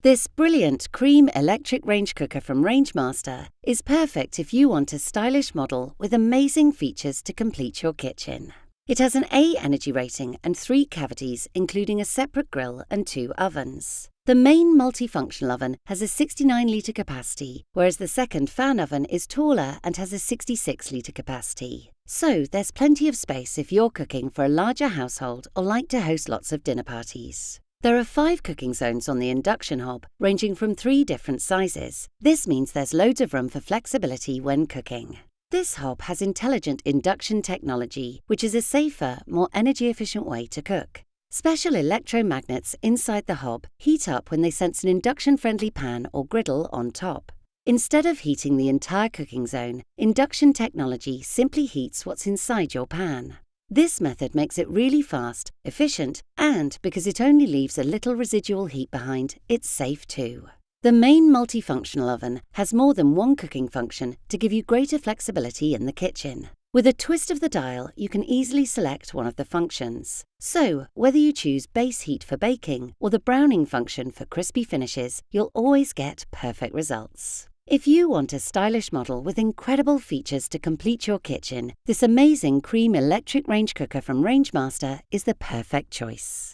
This brilliant cream electric range cooker from Rangemaster is perfect if you want a stylish model with amazing features to complete your kitchen. It has an A energy rating and 3 cavities, including a separate grill and 2 ovens. The main multifunctional oven has a 69-litre capacity, whereas the second fan oven is taller and has a 66-litre capacity. So there's plenty of space if you're cooking for a larger household or like to host lots of dinner parties. There are 5 cooking zones on the Induction hob, ranging from 3 different sizes. This means there's loads of room for flexibility when cooking. This hob has intelligent induction technology, which is a safer, more energy-efficient way to cook. Special electromagnets inside the hob heat up when they sense an induction-friendly pan or griddle on top. Instead of heating the entire cooking zone, induction technology simply heats what's inside your pan. This method makes it really fast, efficient, and because it only leaves a little residual heat behind, it's safe too. The main multifunctional oven has more than one cooking function to give you greater flexibility in the kitchen. With a twist of the dial, you can easily select one of the functions. So, whether you choose base heat for baking or the browning function for crispy finishes, you'll always get perfect results. If you want a stylish model with incredible features to complete your kitchen, this amazing cream electric range cooker from Rangemaster is the perfect choice.